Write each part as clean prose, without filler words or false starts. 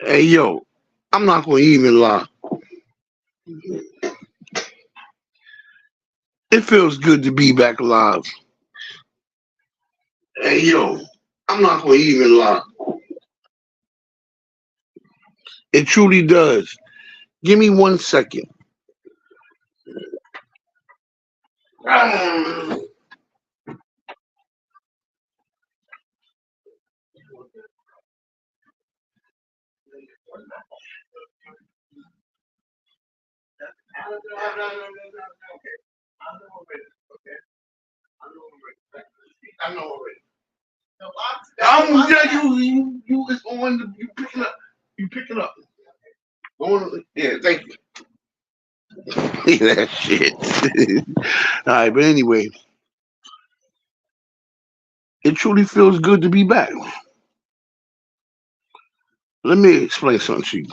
Hey yo, I'm not gonna even lie. It feels good to be back alive. Hey yo, I'm not gonna even lie. It truly does. Give me 1 second. Ah. I know already. Yeah, you is on the, you picking up. You picking up. Yeah, thank you. that shit. All right, but anyway, it truly feels good to be back. Let me explain something to you.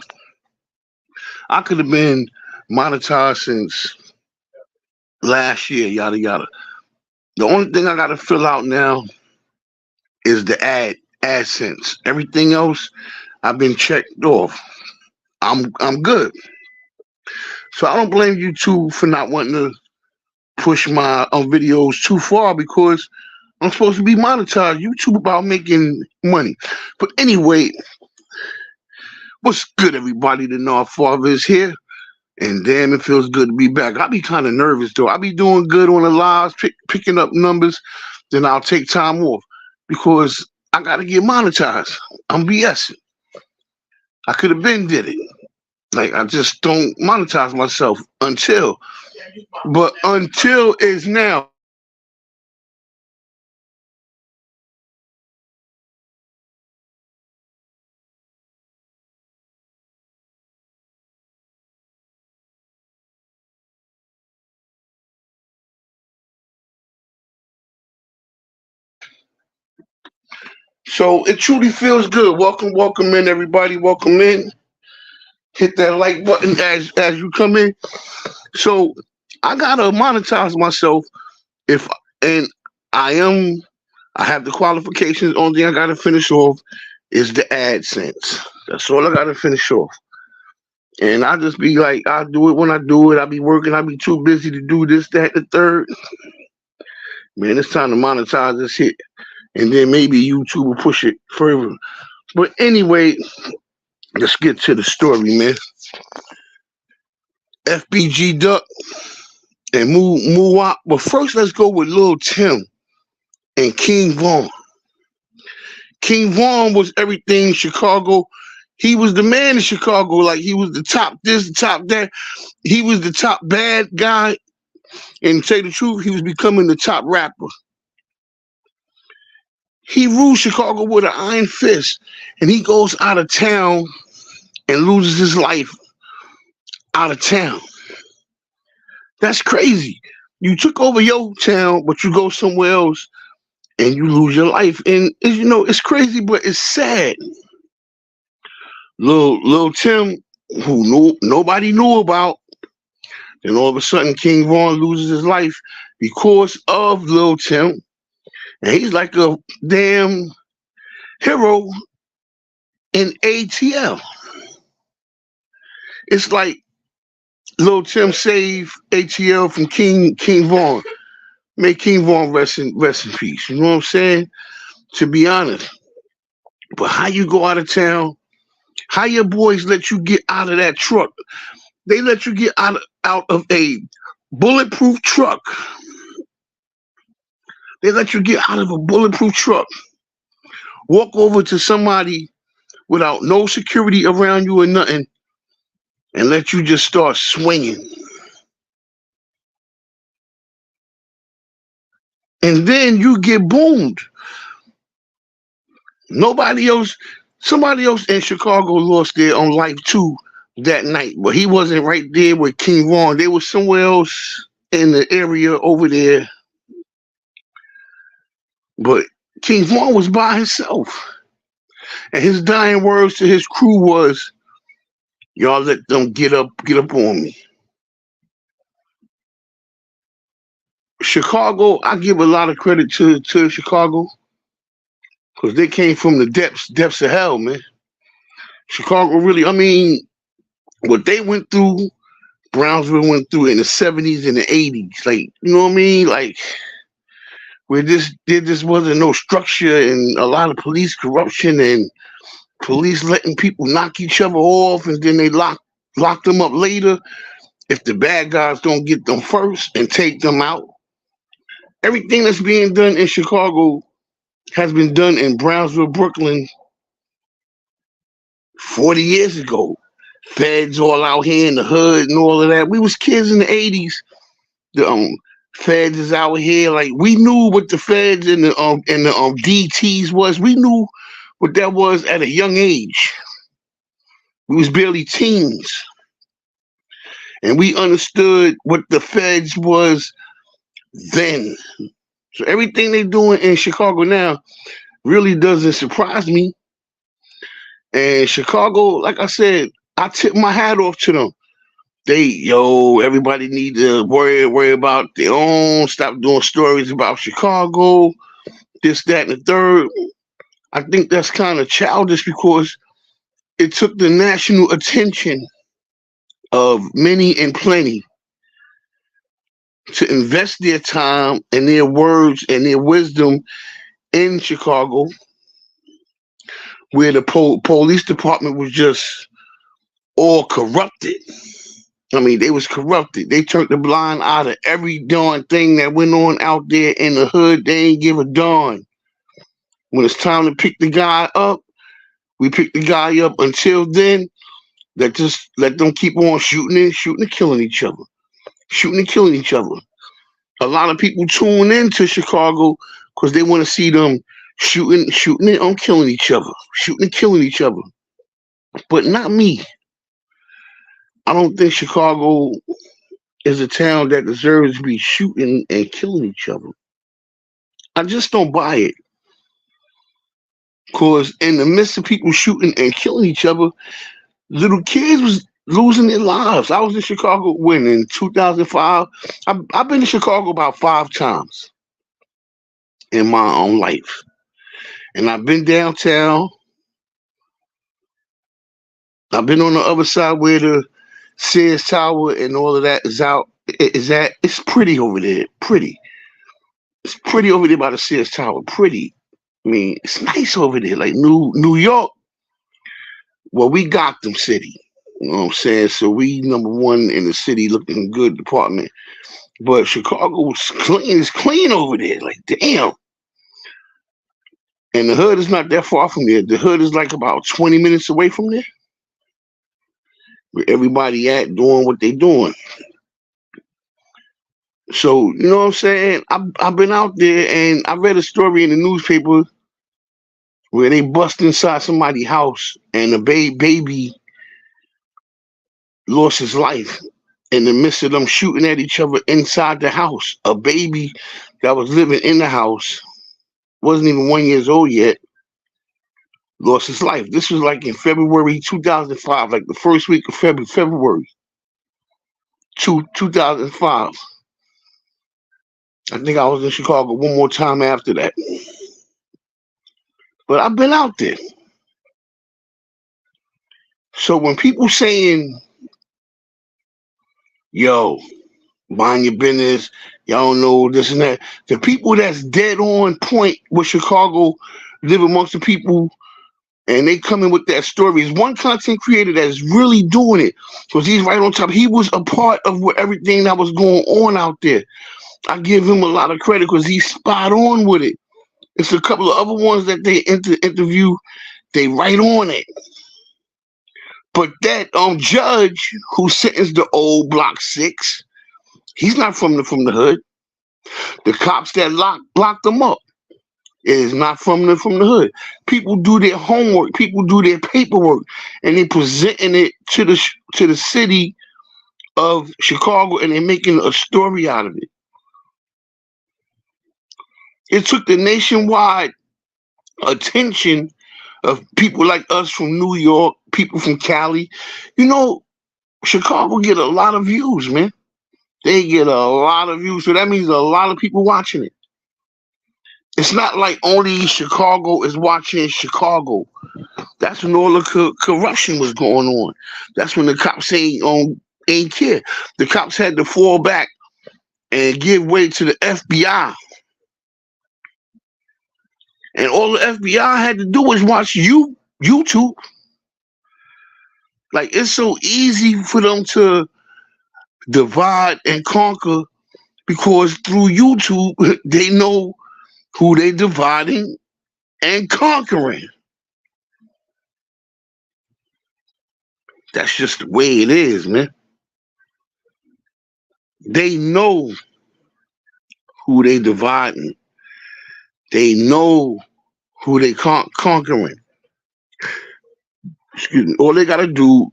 I could have been monetized since last year, yada yada. The only thing I got to fill out now is the AdSense. Everything else I've been checked off. I'm good. So I don't blame you two for not wanting to push my videos too far because I'm supposed to be monetized. YouTube about making money. But anyway, what's good, everybody? The North Father is here. And damn, it feels good to be back. I be kind of nervous though. I be doing good on the lives, picking up numbers. Then I'll take time off because I gotta get monetized. I'm BSing. I could have been did it. Like I just don't monetize myself but until is now. So it truly feels good. Welcome in, everybody. Welcome in. Hit that like button as you come in. So I gotta monetize myself if and I am I have the qualifications. Only thing I gotta finish off is the AdSense. That's all I gotta finish off. And I just be like, I do it when I do it. I be working. I be too busy to do this, that, the third. Man, it's time to monetize this shit, and then maybe YouTube will push it further. But anyway, let's get to the story, man. FBG Duck and Muwop. But first, let's go with Lil Tim and King Von. King Von was everything in Chicago. He was the man in Chicago. Like he was the top this, the top that. He was the top bad guy. And to say the truth, he was becoming the top rapper. He ruled Chicago with an iron fist, and he goes out of town and loses his life out of town. That's crazy. You took over your town, but you go somewhere else and you lose your life. And it's crazy, but it's sad. Lil Tim, who nobody knew about, then all of a sudden King Von loses his life because of Lil Tim. And he's like a damn hero in ATL. It's like Lil Tim saved ATL from King Von. May King Von rest in peace. You know what I'm saying? To be honest. But how you go out of town? How your boys let you get out of that truck? They let you get out of a bulletproof truck. They let you get out of a bulletproof truck. Walk over to somebody without no security around you or nothing and let you just start swinging. And then you get boomed. Somebody else in Chicago lost their own life too that night, but he wasn't right there with King Von. They were somewhere else in the area over there. But King Von was by himself. And his dying words to his crew was, y'all let them get up on me. Chicago, I give a lot of credit to Chicago because they came from the depths of hell, man. Chicago really, I mean, what they went through, Brownsville went through in the 70s and the 80s. Like, you know what I mean? Like, where there just wasn't no structure and a lot of police corruption and police letting people knock each other off and then they lock them up later if the bad guys don't get them first and take them out. Everything that's being done in Chicago has been done in Brownsville, Brooklyn 40 years ago. Feds all out here in the hood and all of that. We was kids in the 80s. The feds is out here. Like, we knew what the feds and the DTs was. We knew what that was at a young age. We was barely teens. And we understood what the feds was then. So everything they doing in Chicago now really doesn't surprise me. And Chicago, like I said, I tip my hat off to them. Everybody need to worry about their own, stop doing stories about Chicago, this, that, and the third. I think that's kind of childish because it took the national attention of many and plenty to invest their time and their words and their wisdom in Chicago, where the police department was just all corrupted. I mean, they was corrupted. They turned the blind eye to every darn thing that went on out there in the hood. They ain't give a darn. When it's time to pick the guy up, we pick the guy up. Until then, just let them keep on shooting and killing each other. Shooting and killing each other. A lot of people tune into Chicago because they want to see them shooting and killing each other. Shooting and killing each other. But not me. I don't think Chicago is a town that deserves to be shooting and killing each other. I just don't buy it. Because in the midst of people shooting and killing each other, little kids was losing their lives. I was in Chicago in 2005. I've been to Chicago about 5 times in my own life. And I've been downtown. I've been on the other side where the Sears Tower and all of that is out. It's pretty over there. Pretty. It's pretty over there by the Sears Tower. Pretty. I mean, it's nice over there. Like New York. Well, we got them city. You know what I'm saying? So we number one in the city, looking good department. But Chicago was clean. It's clean over there. Like, damn. And the hood is not that far from there. The hood is like about 20 minutes away from there. Where everybody at doing what they doing. So, you know what I'm saying? I've been out there and I read a story in the newspaper where they bust inside somebody's house and a baby lost his life in the midst of them shooting at each other inside the house. A baby that was living in the house, wasn't even 1 year old yet, lost his life. This was like in February 2005, like the first week of February 2005. I think I was in Chicago one more time after that. But I've been out there. So when people saying, yo, mind your business, y'all don't know this and that, the people that's dead on point with Chicago, live amongst the people, and they come in with that story, is one content creator that's really doing it. Because he's right on top. He was a part of everything that was going on out there. I give him a lot of credit because he's spot on with it. It's a couple of other ones that they interview, they right on it. But that judge who sentenced the old Block 6, he's not from the hood. The cops that locked them up is not from the hood. People do their homework, people do their paperwork, and they presenting it to the city of Chicago, and they're making a story out of it. It took the nationwide attention of people like us from New York, people from Cali. You know, Chicago get a lot of views, man. They get a lot of views. So that means a lot of people watching it. It's not like only Chicago is watching Chicago. That's when all the corruption was going on. That's when the cops ain't care. The cops had to fall back and give way to the FBI. And all the FBI had to do was watch YouTube. Like, it's so easy for them to divide and conquer because through YouTube they know who they dividing and conquering. That's just the way it is, man. They know who they dividing. They know who they conquering. Excuse me. All they gotta do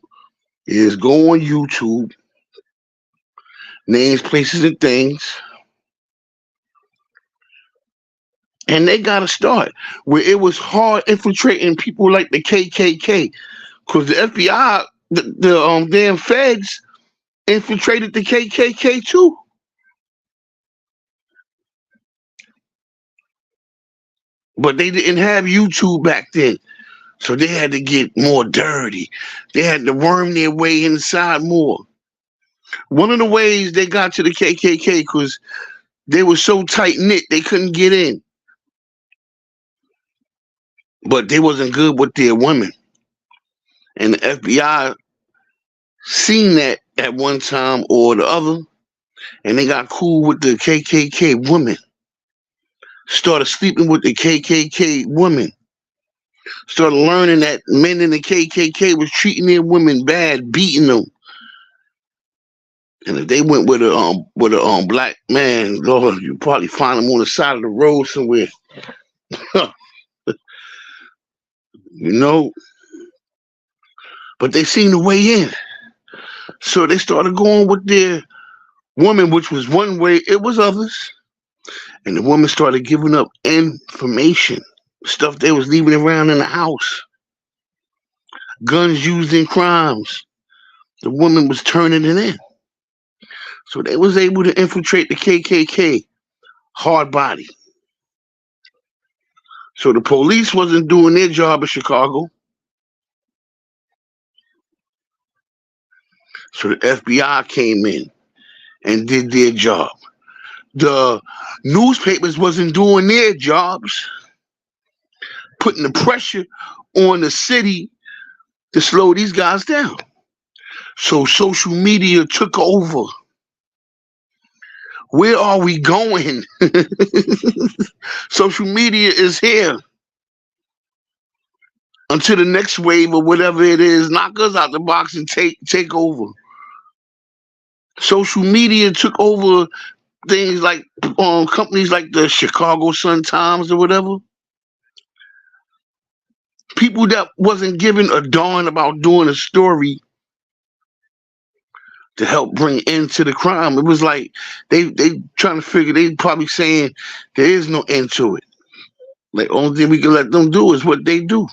is go on YouTube, names, places, and things, and they gotta start where it was hard infiltrating people like the KKK, because the FBI, the damn feds, infiltrated the KKK too. But they didn't have YouTube back then. So they had to get more dirty. They had to worm their way inside more. One of the ways they got to the KKK because they were so tight knit they couldn't get in. But they wasn't good with their women. And the FBI seen that at one time or the other, and they got cool with the KKK women. Started sleeping with the KKK women. Started learning that men in the KKK was treating their women bad, beating them. And if they went with a black man, Lord, you probably find them on the side of the road somewhere. You know? But they seen the way in. So they started going with their woman, which was one way, it was others. And the woman started giving up information, stuff they was leaving around in the house. Guns used in crimes. The woman was turning it in. So they was able to infiltrate the KKK hard body. So the police wasn't doing their job in Chicago. So the FBI came in and did their job. The newspapers wasn't doing their jobs, putting the pressure on the city to slow these guys down. So social media took over. Where are we going? Social media is here. Until the next wave or whatever it is, knock us out the box and take over. Social media took over things like companies like the Chicago Sun-Times or whatever. People that wasn't given a darn about doing a story to help bring end to the crime. It was like they trying to figure, they probably saying there is no end to it. Like, only thing we can let them do is what they do.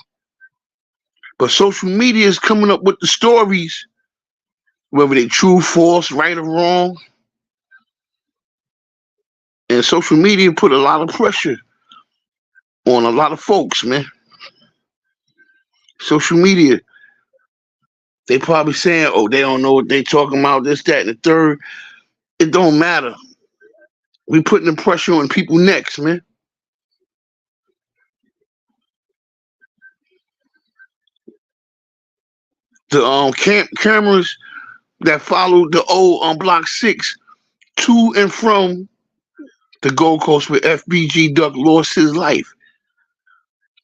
But social media is coming up with the stories, whether they true, false, right or wrong. And social media put a lot of pressure on a lot of folks, man. Social media, they probably saying, oh, they don't know what they talking about, this, that, and the third. It don't matter. We putting the pressure on people next, man. The cameras that followed the old on Block 6 to and from the Gold Coast where FBG Duck lost his life.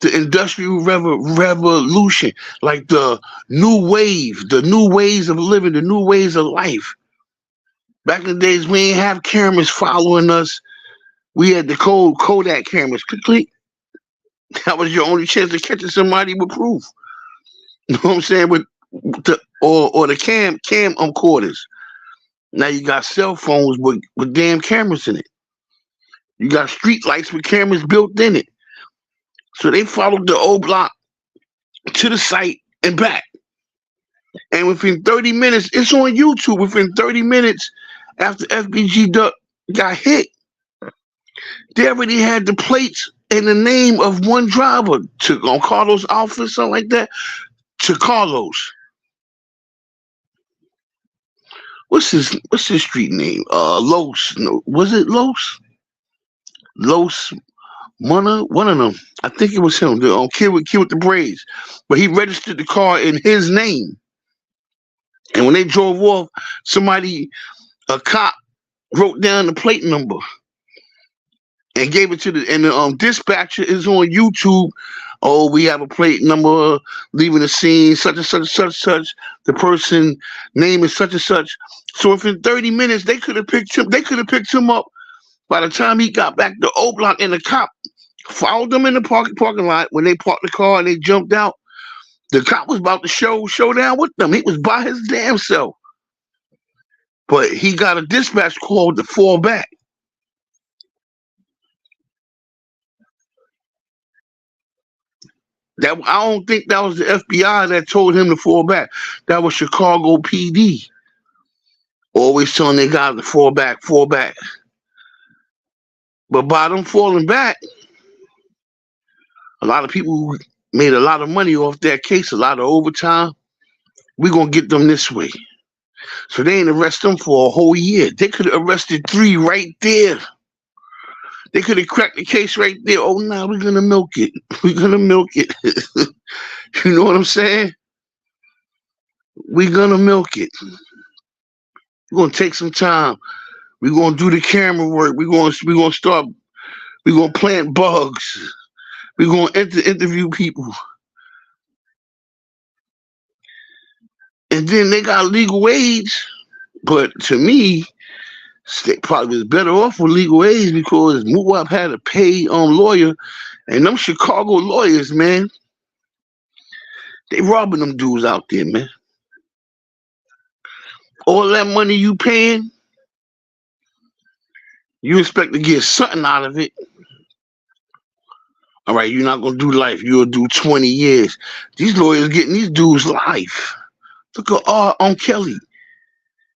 The industrial revolution, like the new wave, the new ways of living, the new ways of life. Back in the days, we ain't have cameras following us. We had the cold Kodak cameras. Click. That was your only chance of catching somebody with proof. You know what I'm saying? With the or the cam quarters. Now you got cell phones with damn cameras in it. You got street lights with cameras built in it. So they followed the old block to the site and back. And within 30 minutes, it's on YouTube. Within 30 minutes after FBG Duck got hit, They already had the plates and the name of one driver to on Carlos' outfit, something like that, to Carlos. What's his street name? Los. No, was it Los? Los one of them. I think it was him. The kid with the braids. But he registered the car in his name. And when they drove off, a cop wrote down the plate number and gave it to the dispatcher is on YouTube. Oh, we have a plate number leaving the scene, such and such and such and such. The person name is such and such. So if in 30 minutes they could have picked him up by the time he got back to O Block, and the cop followed them in the parking lot when they parked the car and they jumped out. The cop was about to show down with them. He was by his damn self. But he got a dispatch call to fall back. That I don't think that was the FBI that told him to fall back. That was Chicago PD. Always telling their guys to fall back, fall back. But by them falling back, a lot of people made a lot of money off that case, a lot of overtime. We're going to get them this way. So they ain't arrest them for a whole year. They could have arrested 3 right there. They could have cracked the case right there. Oh, no, we're going to milk it. We're going to milk it. You know what I'm saying? We're going to milk it. We're going to take some time. We're going to do the camera work. We're going to plant bugs. We're going to interview people. And then they got legal aid. But to me, they probably was better off with legal aid because Muwop had to pay lawyer. And them Chicago lawyers, man, they robbing them dudes out there, man. All that money you paying, you expect to get something out of it. All right, you're not going to do life. You'll do 20 years. These lawyers getting these dudes life. Look at R. Kelly.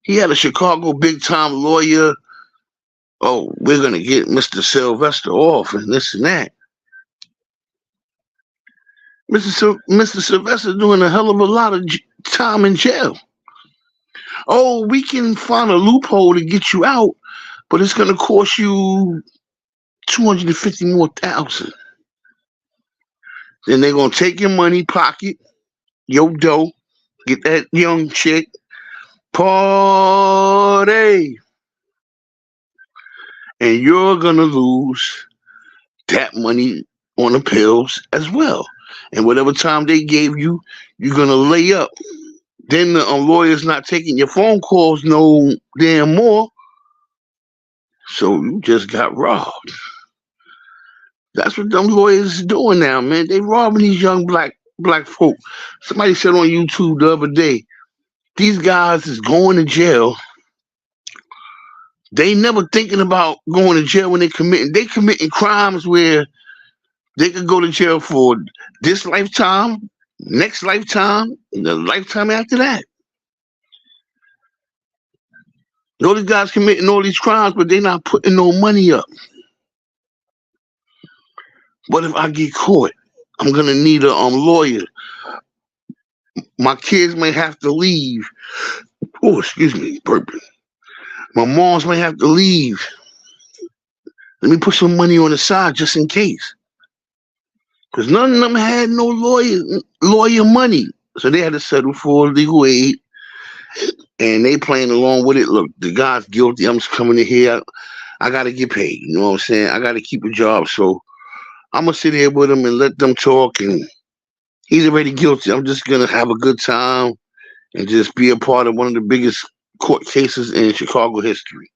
He had a Chicago big-time lawyer. Oh, we're going to get Mr. Sylvester off and this and that. Mr. Sylvester doing a hell of a lot of time in jail. Oh, we can find a loophole to get you out, but it's going to cost you $250,000 more. Then they're going to take your money, pocket, your dough, get that young chick, party. And you're going to lose that money on the pills as well. And whatever time they gave you, you're going to lay up. Then the lawyer's not taking your phone calls no damn more. So you just got robbed. That's what them lawyers is doing now, man. They robbing these young black folk. Somebody said on YouTube the other day, these guys is going to jail. They never thinking about going to jail when they committing crimes where they could go to jail for this lifetime, next lifetime, and the lifetime after that. All these guys committing all these crimes, but they're not putting no money up. What if I get caught? I'm gonna need a lawyer. My kids may have to leave. Oh, excuse me, burping. My moms may have to leave. Let me put some money on the side just in case. Because none of them had no lawyer money. So they had to settle for legal aid. And they playing along with it. Look, the guy's guilty. I'm just coming in here. I got to get paid. You know what I'm saying? I got to keep a job. So I'm going to sit here with him and let them talk. And he's already guilty. I'm just going to have a good time and just be a part of one of the biggest court cases in Chicago history.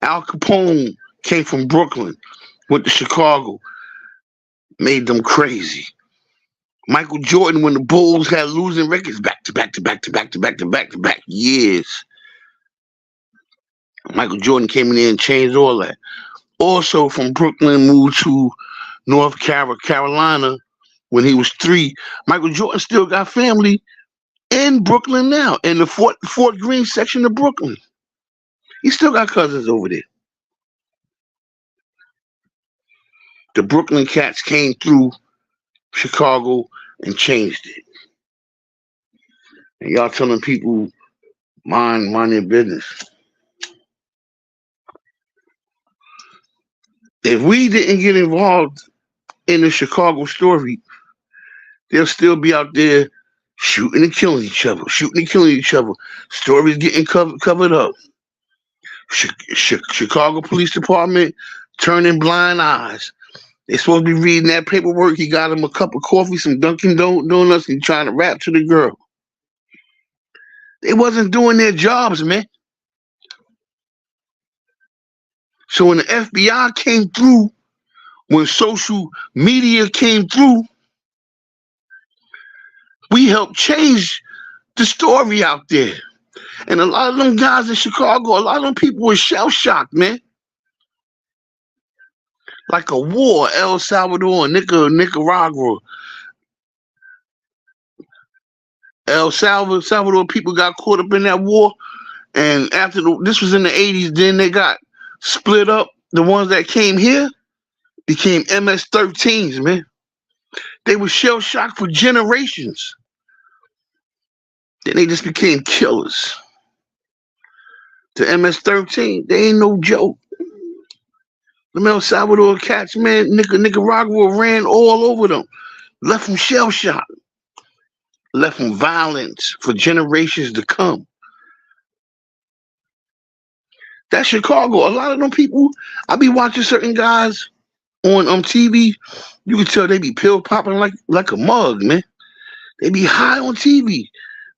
Al Capone came from Brooklyn, went to Chicago, made them crazy. Michael Jordan, when the Bulls had losing records back to back years, Michael Jordan came in there and changed all that. Also from Brooklyn, moved to North Carolina when he was 3. Michael Jordan still got family in Brooklyn now, in the Fort Greene section of Brooklyn. He still got cousins over there. The Brooklyn Cats came through Chicago and changed it. And y'all telling people mind their business. If we didn't get involved in the Chicago story, they'll still be out there shooting and killing each other, shooting and killing each other. Stories getting covered up. Chicago Police Department turning blind eyes. They supposed to be reading that paperwork. He got him a cup of coffee, some Dunkin' Donuts, and trying to rap to the girl. They wasn't doing their jobs, man. So when the FBI came through, when social media came through, we helped change the story out there. And a lot of them guys in Chicago, a lot of them people were shell-shocked, man. Like a war, El Salvador and Nicaragua. Salvador people got caught up in that war. And after this was in the 80s, then they got split up. The ones that came here became MS-13s, man. They were shell-shocked for generations. Then they just became killers. The MS-13, they ain't no joke. The El Salvador cats, man, Nicaragua ran all over them. Left them shell-shocked. Left them violence for generations to come. That's Chicago. A lot of them people, I be watching certain guys on TV. You can tell they be pill popping like a mug, man. They be high on TV,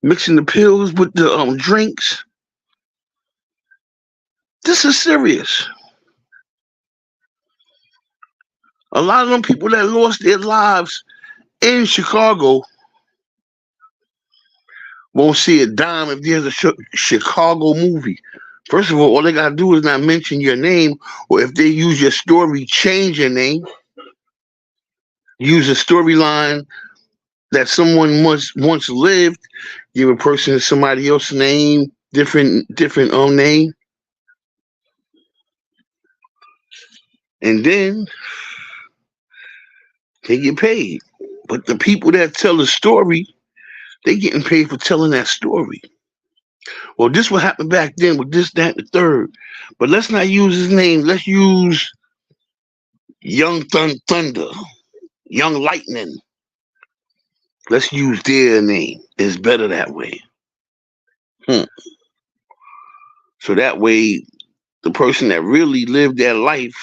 mixing the pills with the drinks. This is serious. A lot of them people that lost their lives in Chicago won't see a dime if there's a Chicago movie. First of all they gotta do is not mention your name, or if they use your story, change your name. Use a storyline that someone once lived. Give a person somebody else's name, different name, and then they get paid. But the people that tell the story, they getting paid for telling that story. Well, this what happened back then with this, that, and the third. But let's not use his name. Let's use Young Thunder, Young Lightning. Let's use their name. It's better that way. So that way, the person that really lived their life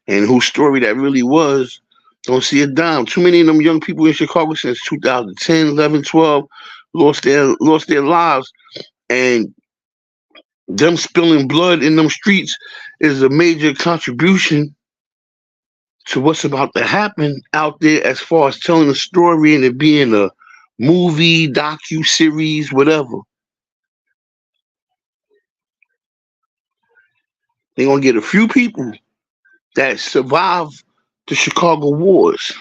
and whose story that really was don't see a dime. Too many of them young people in Chicago since 2010, 11, 12 lost their lives. And them spilling blood in them streets is a major contribution to what's about to happen out there as far as telling a story and it being a movie, docu-series, whatever. They're going to get a few people that survived the Chicago wars.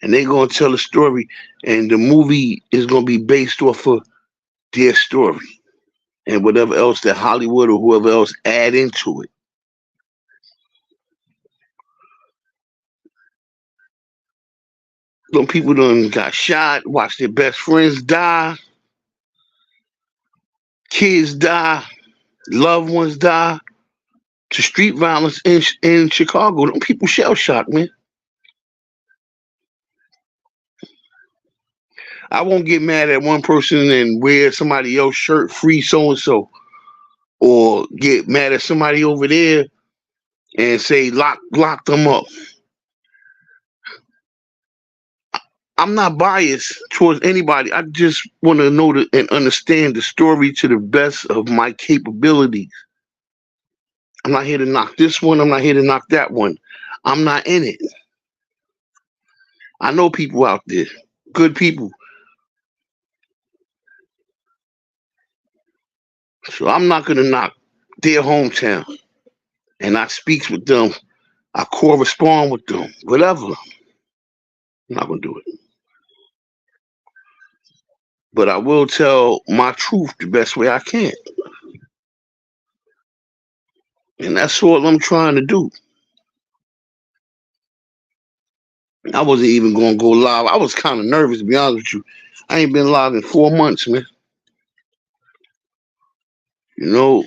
And they're going to tell a story, and the movie is going to be based off of their story and whatever else that Hollywood or whoever else add into it. Some people done got shot, watched their best friends die, kids die, loved ones die to street violence in Chicago. Them people shell-shocked, man. I won't get mad at one person and wear somebody else's shirt, free so-and-so, or get mad at somebody over there and say lock them up. I'm not biased towards anybody. I just want to know and understand the story to the best of my capabilities. I'm not here to knock this one. I'm not here to knock that one. I'm not in it. I know people out there, good people. So I'm not going to knock their hometown. And I speak with them. I correspond with them. Whatever. I'm not going to do it. But I will tell my truth the best way I can. And that's all I'm trying to do. I wasn't even going to go live. I was kind of nervous, to be honest with you. I ain't been live in 4 months, man. You know,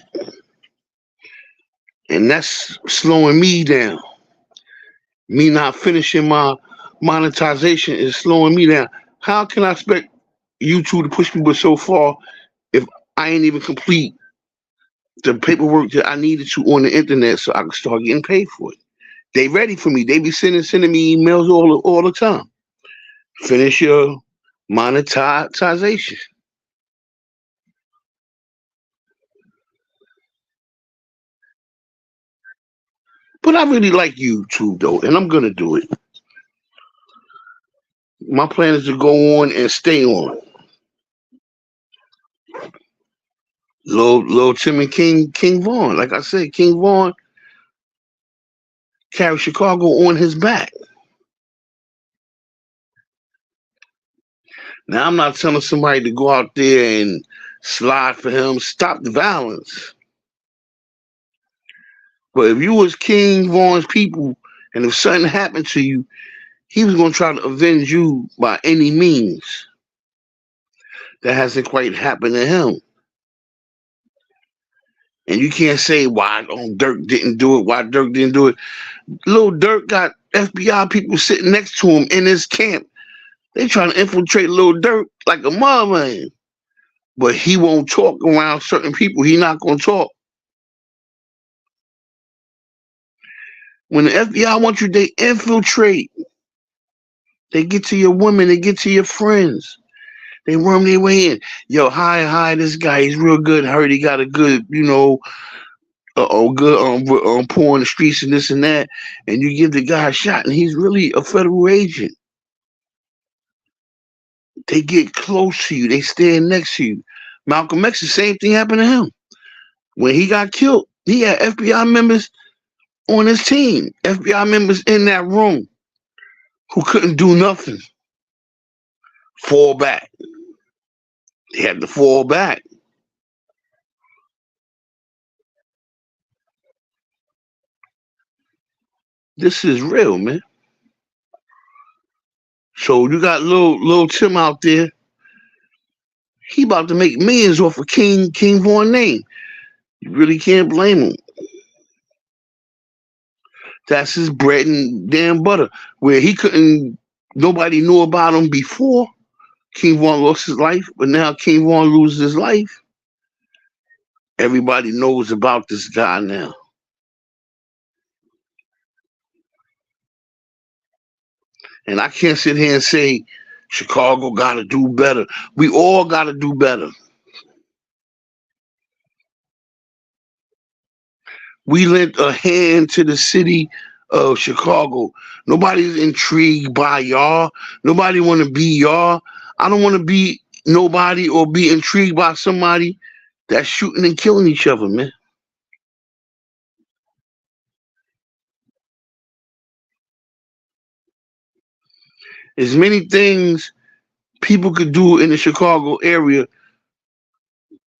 and that's slowing me down. Me not finishing my monetization is slowing me down. How can I expect YouTube to push people so far if I ain't even complete the paperwork that I needed to on the internet so I can start getting paid for it? They ready for me. They be sending me emails all the time. Finish your monetization. But I really like YouTube though, and I'm gonna do it. My plan is to go on and stay on. Lil Tim and King Vaughn. Like I said, King Vaughn carried Chicago on his back. Now I'm not telling somebody to go out there and slide for him. Stop the violence. But if you was King Vaughn's people and if something happened to you, he was gonna try to avenge you by any means. That hasn't quite happened to him. And you can't say why Dirk didn't do it, why Dirk didn't do it. Lil Dirk got FBI people sitting next to him in his camp. They trying to infiltrate Lil Dirk like a mother. But he won't talk around certain people. He not gonna talk. When the FBI wants you, they infiltrate. They get to your women, they get to your friends. They worm their way in. Yo, hi, this guy, he's real good. I heard he got a good, good pour in the streets and this and that. And you give the guy a shot, and he's really a federal agent. They get close to you. They stand next to you. Malcolm X, the same thing happened to him. When he got killed, he had FBI members on his team. FBI members in that room who couldn't do nothing. Fall back. They had to fall back. This is real, man. So you got little Tim out there. He about to make millions off of King Vaughn name. You really can't blame him. That's his bread and damn butter. Where he couldn't, nobody knew about him before. King Vaughn lost his life, but now King Vaughn loses his life. Everybody knows about this guy now. And I can't sit here and say Chicago got to do better. We all got to do better. We lent a hand to the city of Chicago. Nobody's intrigued by y'all. Nobody want to be y'all. I don't want to be nobody or be intrigued by somebody that's shooting and killing each other, man. There's many things people could do in the Chicago area,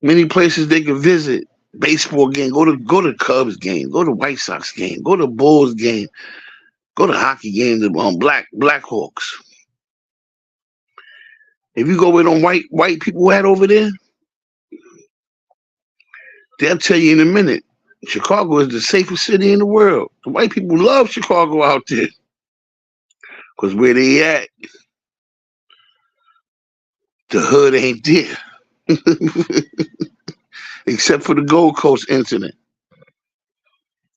many places they could visit. Baseball game, go to Cubs game, go to White Sox game, go to Bulls game, go to hockey games on Blackhawks. If you go with them white people had over there, they'll tell you in a minute. Chicago is the safest city in the world. The white people love Chicago out there. Because where they at, the hood ain't there. Except for the Gold Coast incident.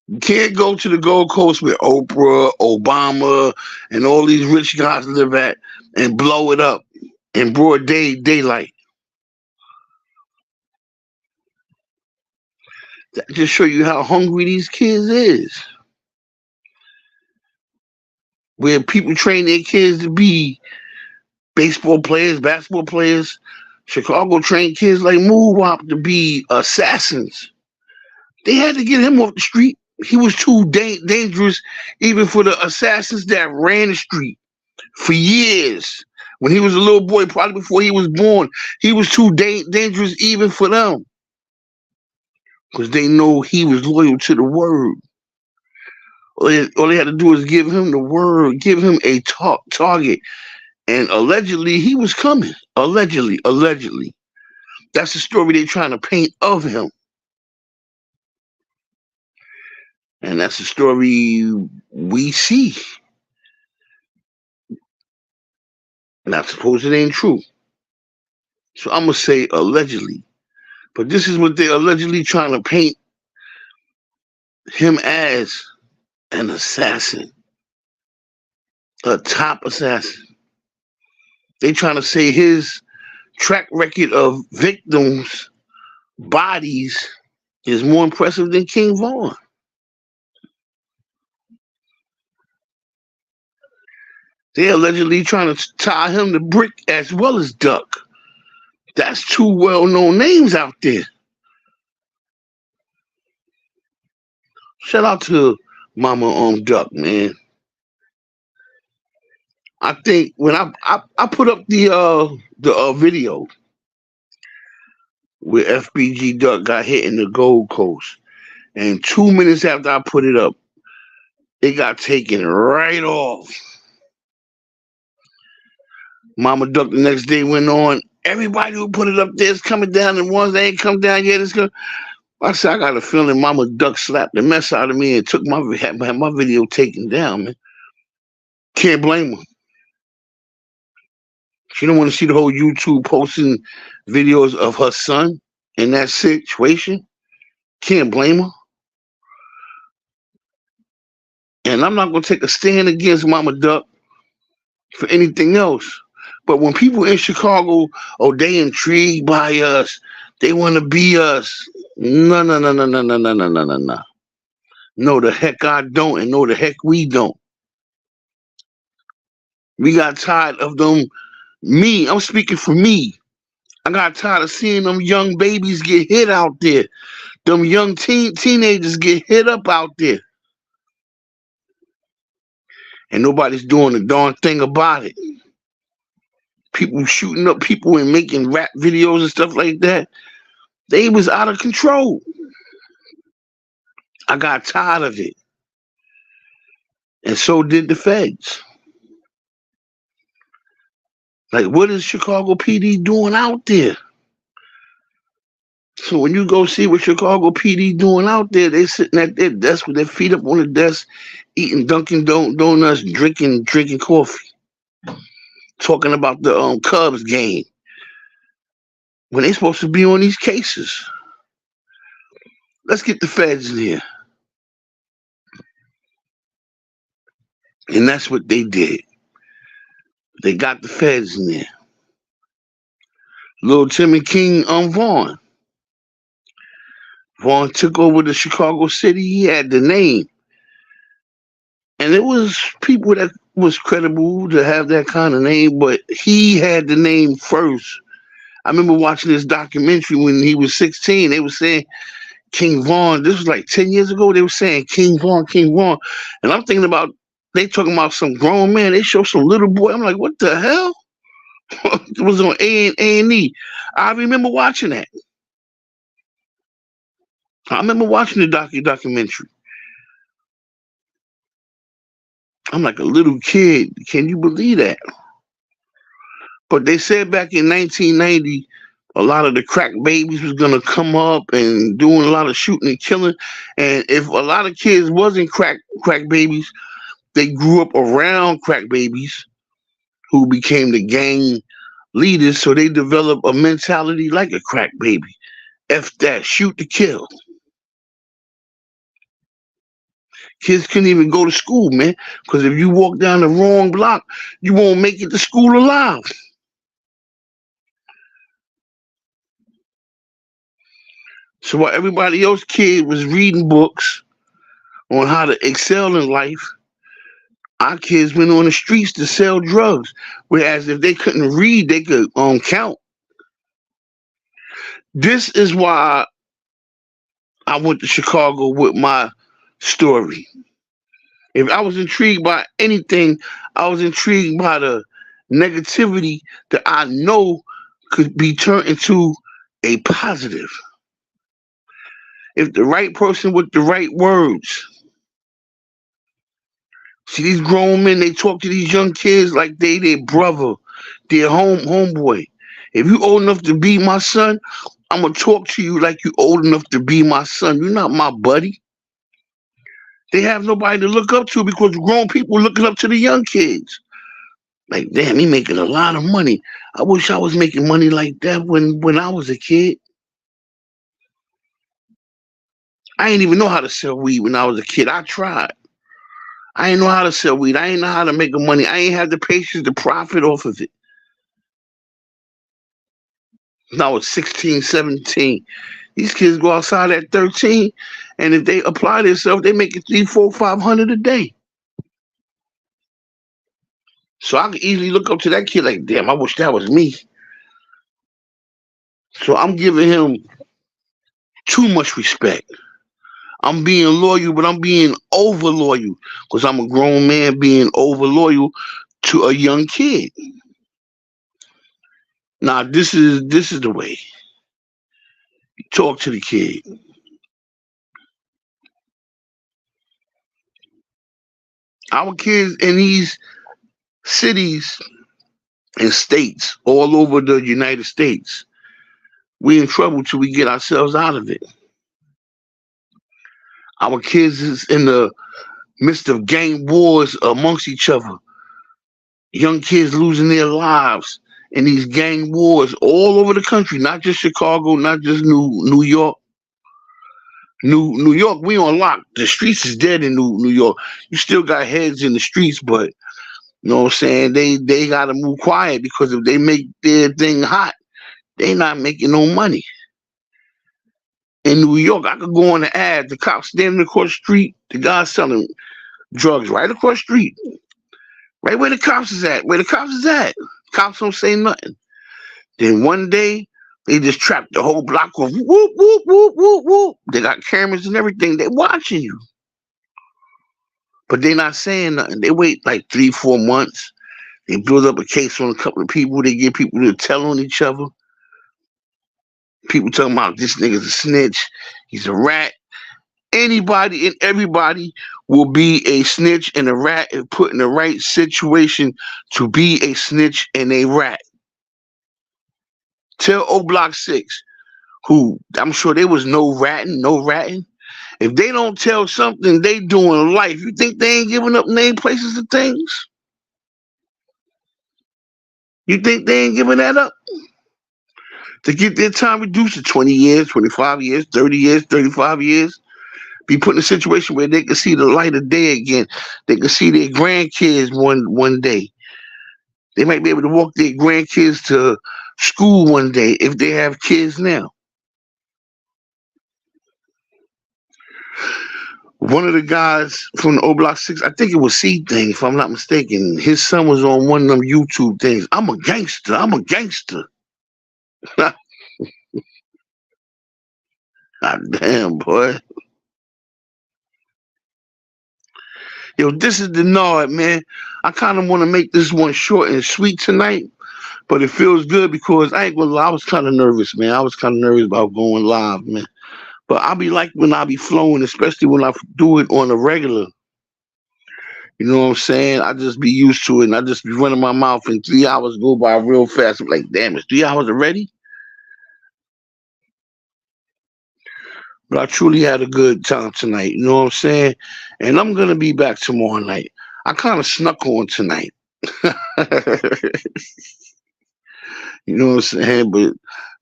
You can't go to the Gold Coast where Oprah, Obama, and all these rich guys live at and blow it up in broad daylight. That just show you how hungry these kids is. Where people train their kids to be baseball players, basketball players. Chicago trained kids like Muwop to be assassins. They had to get him off the street. He was too dangerous even for the assassins that ran the street for years. When he was a little boy, probably before he was born, he was too dangerous even for them. because they know he was loyal to the word. All they had to do is give him the word, give him a target, and allegedly he was coming. Allegedly. That's the story they're trying to paint of him. And that's the story we see. And I suppose it ain't true. So I'm going to say allegedly. But this is what they're allegedly trying to paint him as, an assassin, a top assassin. They trying to say his track record of victims' bodies is more impressive than King Vaughn. They're allegedly trying to tie him to Brick as well as Duck. That's two well-known names out there. Shout out to Mama Duck, man. I think when I put up the video where FBG Duck got hit in the Gold Coast, and 2 minutes after I put it up, it got taken right off. Mama Duck the next day went on. Everybody who put it up there is coming down, and ones that ain't come down yet is going. I said, I got a feeling Mama Duck slapped the mess out of me and took had my video taken down, man. Can't blame her. She don't want to see the whole YouTube posting videos of her son in that situation. Can't blame her. And I'm not going to take a stand against Mama Duck for anything else. But when people in Chicago, oh, they intrigued by us, they want to be us. No. No, the heck I don't, and no, the heck we don't. We got tired of them. Me, I'm speaking for me. I got tired of seeing them young babies get hit out there. Them young teenagers get hit up out there. And nobody's doing a darn thing about it. People shooting up people and making rap videos and stuff like that. They was out of control. I got tired of it. And so did the feds. Like, what is Chicago PD doing out there? So when you go see what Chicago PD doing out there, they sitting at their desk with their feet up on the desk, eating Dunkin' Donuts, drinking coffee, talking about the Cubs game, when they supposed to be on these cases. Let's get the feds in here. And that's what they did. They got the feds in there. Little Timmy King Vaughn. Vaughn took over the Chicago City. He had the name. And it was people that was credible to have that kind of name, but he had the name first. I remember watching this documentary when he was 16. They were saying King Vaughn. This was like 10 years ago. They were saying King Vaughn. And I'm thinking about, they talking about some grown man. They show some little boy. I'm like, what the hell? It was on A&E. I remember watching that. I remember watching the documentary. I'm like a little kid. Can you believe that? But they said back in 1990, a lot of the crack babies was going to come up and doing a lot of shooting and killing. And if a lot of kids wasn't crack babies, they grew up around crack babies who became the gang leaders. So they developed a mentality like a crack baby. F that, shoot to kill. Kids couldn't even go to school, man, because if you walk down the wrong block, you won't make it to school alive. So while everybody else kid was reading books on how to excel in life, our kids went on the streets to sell drugs. Whereas if they couldn't read, they could count. This is why I went to Chicago with my story. If I was intrigued by anything, I was intrigued by the negativity that I know could be turned into a positive. If the right person with the right words. See these grown men, they talk to these young kids like they their brother, their homeboy. If you old enough to be my son, I'm gonna talk to you like you old enough to be my son. You're not my buddy. They have nobody to look up to because grown people looking up to the young kids. Like, damn, he making a lot of money. I wish I was making money like that when I was a kid. I didn't even know how to sell weed when I was a kid. I tried. I didn't know how to sell weed. I didn't know how to make money. I ain't had the patience to profit off of it. When I was 16, 17. These kids go outside at 13, and if they apply themselves, they make it 3, 4, 500 a day. So I could easily look up to that kid like, damn, I wish that was me. So I'm giving him too much respect. I'm being loyal, but I'm being over loyal because I'm a grown man being over loyal to a young kid. Now this is the way. Talk to the kid. Our kids in these cities and states all over the United States, we in trouble till we get ourselves out of it. Our kids is in the midst of gang wars amongst each other. Young kids losing their lives in these gang wars all over the country, not just Chicago, not just New York. New York, we on lock. The streets is dead in New York. You still got heads in the streets, but you know what I'm saying? They gotta move quiet because if they make their thing hot, they not making no money. In New York, I could go on the ad, the cops standing across the street, the guy selling drugs right across the street. Right where the cops is at. Where the cops is at. Cops don't say nothing. Then one day, they just trapped the whole block of whoop, whoop, whoop, whoop, whoop. They got cameras and everything. They watching you. But they not saying nothing. They wait like 3, 4 months. They build up a case on a couple of people. They get people to tell on each other. People talking about this nigga's a snitch. He's a rat. Anybody and everybody will be a snitch and a rat and put in the right situation to be a snitch and a rat. Tell O Block 6, who I'm sure there was no ratting, no ratting. If they don't tell something they do in life, you think they ain't giving up name, places, and things? You think they ain't giving that up? To get their time reduced to 20 years, 25 years, 30 years, 35 years, be put in a situation where they can see the light of day again. They can see their grandkids one day. They might be able to walk their grandkids to school one day if they have kids now. One of the guys from the O Block 6, I think it was C Thing, if I'm not mistaken, his son was on one of them YouTube things. I'm a gangster. I'm a gangster. God damn, boy. Yo, this is the Nard, man. I kind of want to make this one short and sweet tonight, but it feels good because I ain't gonna lie, I was kind of nervous, man. I was kind of nervous about going live, man. But I be like when I be flowing, especially when I do it on a regular. You know what I'm saying? I just be used to it, and I just be running my mouth, and 3 hours go by real fast. I'm like, damn, it's 3 hours already. But I truly had a good time tonight. You know what I'm saying? And I'm gonna be back tomorrow night. I kind of snuck on tonight. You know what I'm saying? But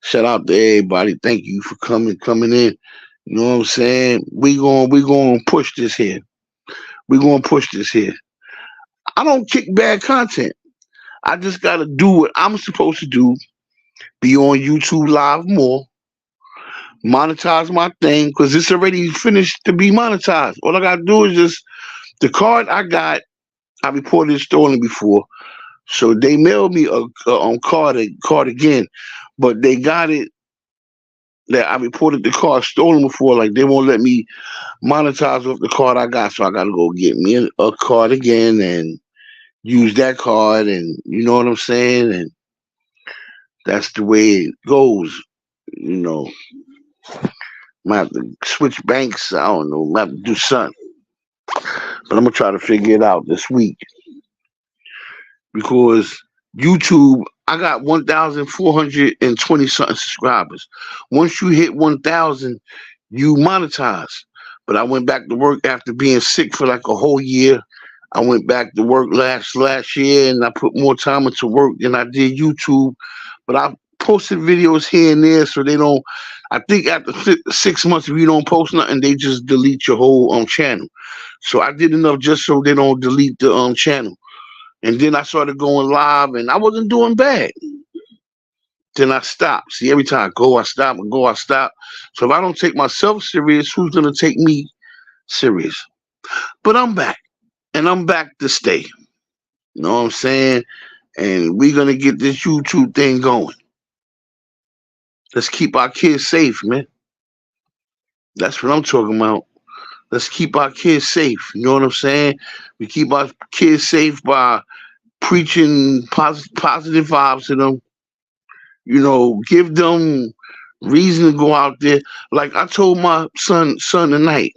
shout out to everybody. Thank you for coming in. You know what I'm saying? We going to push this here. We going to push this here. I don't kick bad content. I just got to do what I'm supposed to do. Be on YouTube live more. Monetize my thing because it's already finished to be monetized. All I got to do is just the card I got. I reported it stolen before. So they mailed me a card again, but they got it that I reported the card stolen before. Like they won't let me monetize off the card I got, so I got to go get me a card again and use that card, and you know what I'm saying. And that's the way it goes, you know. Might have to switch banks. I don't know. Might have to do something. But I'm gonna try to figure it out this week because YouTube, I got 1,420 something subscribers. Once you hit 1,000, you monetize. But I went back to work after being sick for like a whole year. I went back to work last year, and I put more time into work than I did YouTube. But I posted videos here and there, so they don't. I think after 6 months, if you don't post nothing, they just delete your whole channel. So I did enough just so they don't delete the channel. And then I started going live, and I wasn't doing bad. Then I stopped. See, every time I go, I stop, and go, I stop. So if I don't take myself serious, who's gonna take me serious? But I'm back, and I'm back to stay. You know what I'm saying? And we're gonna get this YouTube thing going. Let's keep our kids safe, man. That's what I'm talking about. Let's keep our kids safe. You know what I'm saying? We keep our kids safe by preaching positive vibes to them. Give them reason to go out there. Like I told my son tonight,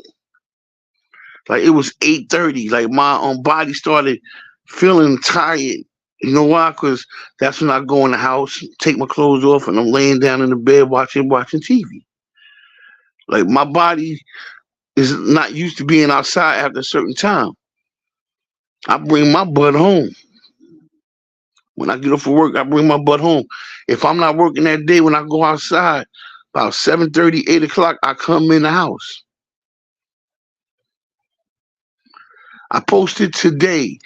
like it was 8:30. Like my body started feeling tired. You know why? Because that's when I go in the house, take my clothes off, and I'm laying down in the bed watching TV. Like my body is not used to being outside after a certain time. I bring my butt home. When I get off of work, I bring my butt home. If I'm not working that day, when I go outside, about 7:30, 8 o'clock, I come in the house. I posted today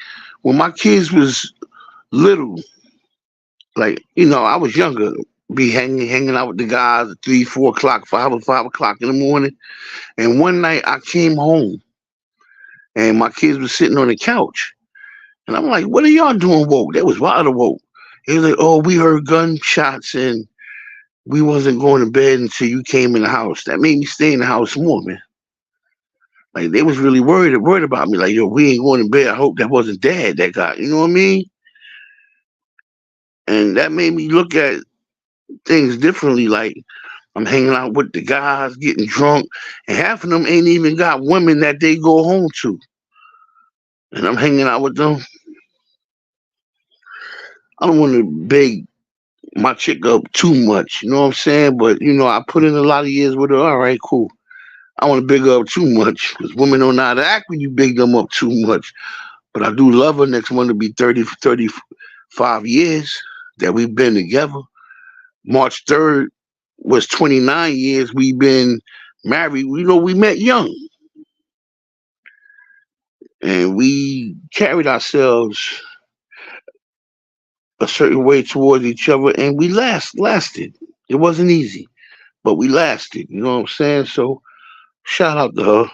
when my kids was little, like, I was younger, be hanging out with the guys at 3, 4 o'clock, 5 o'clock in the morning. And one night I came home and my kids were sitting on the couch. And I'm like, what are y'all doing woke? That was wild woke. He was like, oh, we heard gunshots and we wasn't going to bed until you came in the house. That made me stay in the house more, man. Like they was really worried about me. Like, yo, we ain't going to bed. I hope that wasn't dad that got, you know what I mean? And that made me look at things differently. Like I'm hanging out with the guys, getting drunk, and half of them ain't even got women that they go home to. And I'm hanging out with them. I don't want to beg my chick up too much, you know what I'm saying? But I put in a lot of years with her. All right, cool. I want to big her up too much because women don't know how to act when you big them up too much. But I do love her. Next one to be 35 years that we've been together. March 3rd was 29 years we've been married. We met young and we carried ourselves a certain way towards each other and we lasted. It wasn't easy, but we lasted. You know what I'm saying? So shout out to her.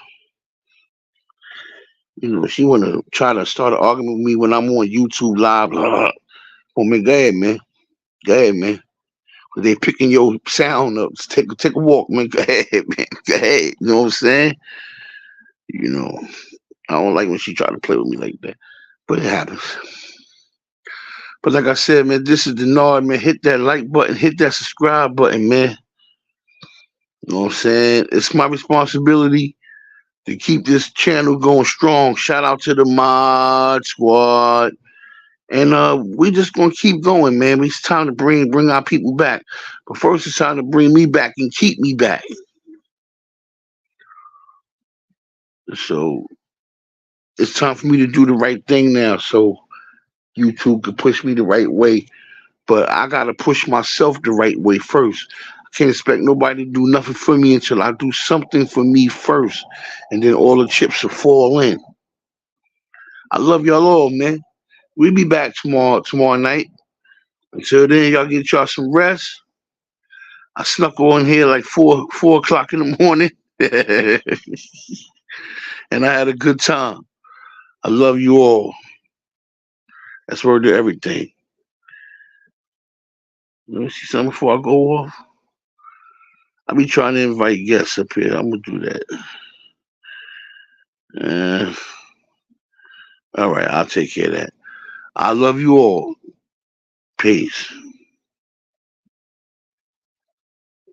She want to try to start an argument with me when I'm on YouTube live. Oh man, go ahead, man. Go ahead, man. They picking your sound up. Just take a walk, man. Go ahead, man. Go ahead. You know what I'm saying? You know, I don't like when she try to play with me like that, but it happens. But like I said, man, this is the Nard, man. Hit that like button, hit that subscribe button, man. You know what I'm saying? It's my responsibility to keep this channel going strong. Shout out to the Mod Squad. And we just gonna keep going, man. It's time to bring our people back. But first it's time to bring me back and keep me back. So it's time for me to do the right thing now so YouTube can push me the right way. But I gotta push myself the right way first. I can't expect nobody to do nothing for me until I do something for me first. And then all the chips will fall in. I love y'all all, man. We'll be back tomorrow night. Until then, y'all get y'all some rest. I snuck on here like 4 o'clock in the morning. And I had a good time. I love you all. That's word to everything. Let me see something before I go off. I'll be trying to invite guests up here. I'm gonna do that. All right, I'll take care of that. I love you all. Peace.